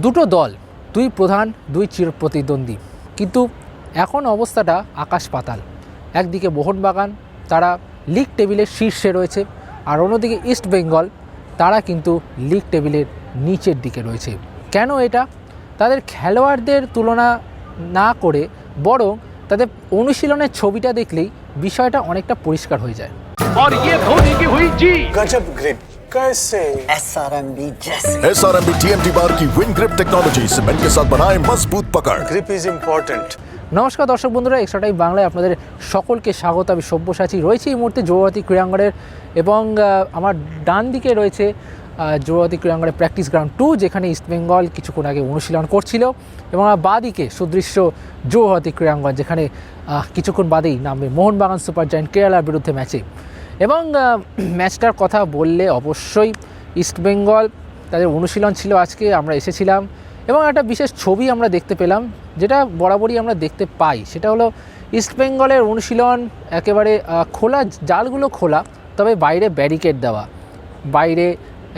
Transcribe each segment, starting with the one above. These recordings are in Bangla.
দুটো দল, দুই প্রধান, দুই চিরপ্রতিদ্বন্দ্বী, কিন্তু এখন অবস্থাটা আকাশ পাতাল। একদিকে মোহনবাগান, তারা লিগ টেবিলের শীর্ষে রয়েছে, আর অন্যদিকে ইস্ট বেঙ্গল, তারা কিন্তু লিগ টেবিলের নিচের দিকে রয়েছে। কেন এটা? তাদের খেলোয়াড়দের তুলনা না করে বরং তাদের অনুশীলনের ছবিটা দেখলেই বিষয়টা অনেকটা পরিষ্কার হয়ে যায়। और ये धोनी की हुई जी गजब ग्रिप कैसे SRMB जैसे SRMB TMT बार की विन ग्रिप टेक्नोलॉजी सीमेंट के साथ बनाए मजबूत पकड़। Grip is important. নমস্কার দর্শক বন্ধুরা, এক্সট্রা টাইম বাংলায় আপনাদের সকলকে স্বাগত। আমি সব্যসাচী রয়েছি এই মুহূর্তে যুবভারতী ক্রীড়াঙ্গনের, এবং আমার ডান দিকে রয়েছে যুবভারতী ক্রীড়াঙ্গনের প্র্যাকটিস গ্রাউন্ড 2, যেখানে ইস্টবেঙ্গল কিছুক্ষণ আগে অনুশীলন করছিল, এবং আমার বাঁ দিকে সুদৃশ্য যুবভারতী ক্রীড়াঙ্গন, যেখানে কিছুক্ষণ বাদেই নামবে মোহনবাগান সুপার জায়ান্ট কেরালার বিরুদ্ধে ম্যাচে। এবং ম্যাচটার কথা বললে অবশ্যই ইস্টবেঙ্গল, তাদের অনুশীলন ছিল আজকে, আমরা এসেছিলাম এবং একটা বিশেষ ছবি আমরা দেখতে পেলাম, যেটা বরাবরই আমরা দেখতে পাই। সেটা হলো ইস্টবেঙ্গলের অনুশীলন একেবারে খোলা, জালগুলো খোলা, তবে বাইরে ব্যারিকেড দেওয়া, বাইরে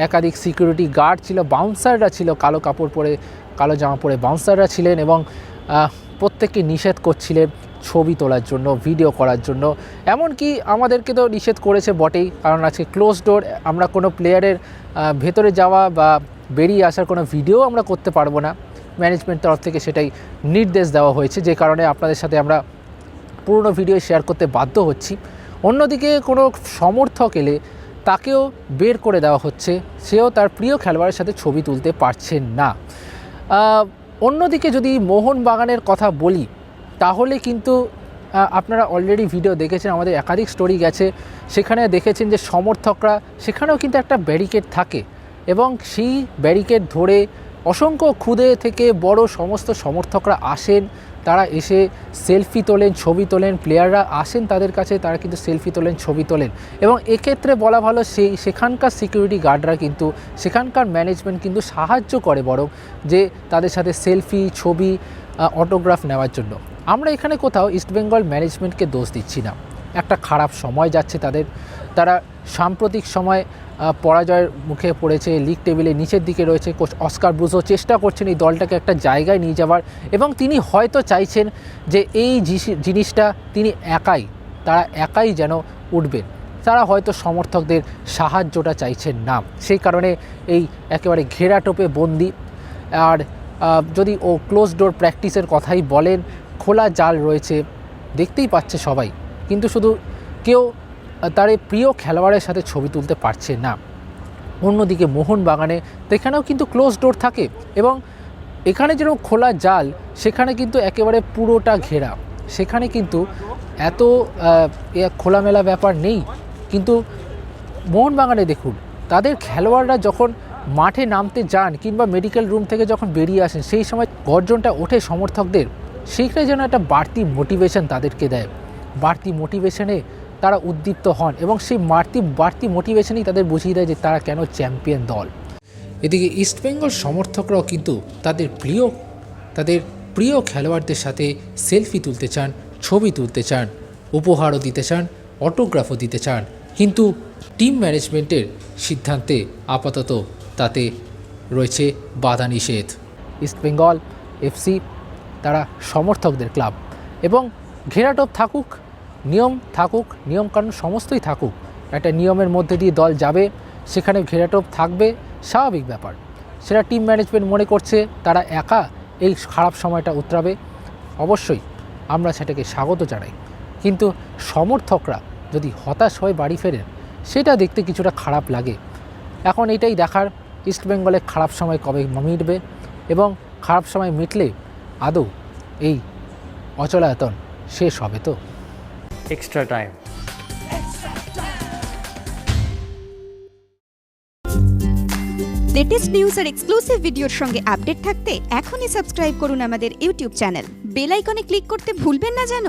একাধিক সিকিউরিটি গার্ড ছিল, বাউন্সাররা ছিল, কালো কাপড় পরে, কালো জামা পরে বাউন্সাররা ছিলেন, এবং প্রত্যেককে নিষেধ করছিলেন ছবি তোলার জন্য, ভিডিও করার জন্য। এমনকি আমাদেরকে তো নিষেধ করেছে বটেই, কারণ আজকে ক্লোজ ডোর, আমরা কোনো প্লেয়ারের ভেতরে যাওয়া বা বেরিয়ে আসার কোনো ভিডিও আমরা করতে পারবো না। ম্যানেজমেন্ট তরফ থেকে সেটাই নির্দেশ দেওয়া হয়েছে, যে কারণে আপনাদের সাথে আমরা পুরনো ভিডিও শেয়ার করতে বাধ্য হচ্ছি। অন্যদিকে কোনো সমর্থক এলে তাকেও বের করে দেওয়া হচ্ছে, সেও তার প্রিয় খেলোয়াড়ের সাথে ছবি তুলতে পারছেন না। অন্যদিকে যদি মোহনবাগানের কথা বলি, তাহলে কিন্তু আপনারা অলরেডি ভিডিও দেখেছেন, আমাদের একাধিক স্টোরি গেছে, সেখানে দেখেছেন যে সমর্থকরা, সেখানেও কিন্তু একটা ব্যারিকেড থাকে, এবং সেই ব্যারিকেড ধরে অসংখ্য ক্ষুদে থেকে বড় সমস্ত সমর্থকরা আসেন, তারা এসে সেলফি তোলেন, ছবি তোলেন, প্লেয়াররা আসেন তাদের কাছে, তারা কিন্তু সেলফি তোলেন, ছবি তোলেন। এবং এক্ষেত্রে বলা ভালো, সেখানকার সিকিউরিটি গার্ডরা কিন্তু, সেখানকার ম্যানেজমেন্ট কিন্তু সাহায্য করে বরং, যে তাদের সাথে সেলফি, ছবি, অটোগ্রাফ নেওয়ার জন্য। আমরা এখানে কোথাও ইস্টবেঙ্গল ম্যানেজমেন্টকে দোষ দিচ্ছি না, একটা খারাপ সময় যাচ্ছে তাদের, তারা সাম্প্রতিক সময় পরাজয়ের মুখে পড়েছে, লিগ টেবিলে নিচের দিকে রয়েছে। কোচ অস্কার ব্রুজো চেষ্টা করছেন এই দলটাকে একটা জায়গায় নিয়ে যাওয়ার, এবং তিনি হয়তো চাইছেন যে এই জিনিসটা তিনি তারা একাই যেন উঠবেন, তারা হয়তো সমর্থকদের সাহায্যটা চাইছেন না, সেই কারণে এই একেবারে ঘেরাটোপে বন্দি। আর যদি ও ক্লোজ ডোর প্র্যাকটিসের কথাই বলেন, খোলা জাল রয়েছে, দেখতেই পাচ্ছে সবাই, কিন্তু শুধু কেউ তার এই প্রিয় খেলোয়াড়ের সাথে ছবি তুলতে পারছে না। অন্যদিকে মোহনবাগানে সেখানেও কিন্তু ক্লোজ ডোর থাকে, এবং এখানে যেরকম খোলা জাল, সেখানে কিন্তু একেবারে পুরোটা ঘেরা, সেখানে কিন্তু এত খোলামেলা ব্যাপার নেই। কিন্তু মোহনবাগানে দেখুন, তাদের খেলোয়াড়রা যখন মাঠে নামতে যান কিংবা মেডিকেল রুম থেকে যখন বেরিয়ে আসেন, সেই সময় গর্জনটা ওঠে সমর্থকদের, সেইখানে যেন একটা বাড়তি মোটিভেশন তাদেরকে দেয়, বাড়তি মোটিভেশনে তারা উদ্দীপ্ত হন, এবং সেই বাড়তি মোটিভেশনই তাদের বুঝিয়ে দেয় যে তারা কেন চ্যাম্পিয়ন দল। এদিকে ইস্টবেঙ্গল সমর্থকরাও কিন্তু তাদের প্রিয় খেলোয়াড়দের সাথে সেলফি তুলতে চান, ছবি তুলতে চান, উপহারও দিতে চান, অটোগ্রাফও দিতে চান, কিন্তু টিম ম্যানেজমেন্টের সিদ্ধান্তে আপাতত তাতে রয়েছে বাধা নিষেধ। ইস্টবেঙ্গল এফসি তারা সমর্থকদের ক্লাব, এবং ঘেরাটোপ থাকুক, নিয়ম থাকুক, নিয়মকানুন সমস্তই থাকুক, একটা নিয়মের মধ্যে দিয়ে দল যাবে, সেখানে ঘেরাটোপ থাকবে, স্বাভাবিক ব্যাপার। সেটা টিম ম্যানেজমেন্ট মনে করছে তারা একা এই খারাপ সময়টা উতরাবে, অবশ্যই আমরা সেটাকে স্বাগত জানাই। কিন্তু সমর্থকরা যদি হতাশ হয়ে বাড়ি ফেরেন, সেটা দেখতে কিছুটা খারাপ লাগে। এখন এটাই দেখার, ইস্টবেঙ্গলের খারাপ সময় কবে মিটবে, এবং খারাপ সময় মিটলে আদৌ এই অচলায়তন শেষ হবে তো। Extra time. লেটেস্ট নিউজ আর এক্সক্লুসিভ ভিডিওর সঙ্গে আপডেট থাকতে এখনই সাবস্ক্রাইব করুন আমাদের ইউটিউব চ্যানেল। বেল আইকনে ক্লিক করতে ভুলবেন না যেন।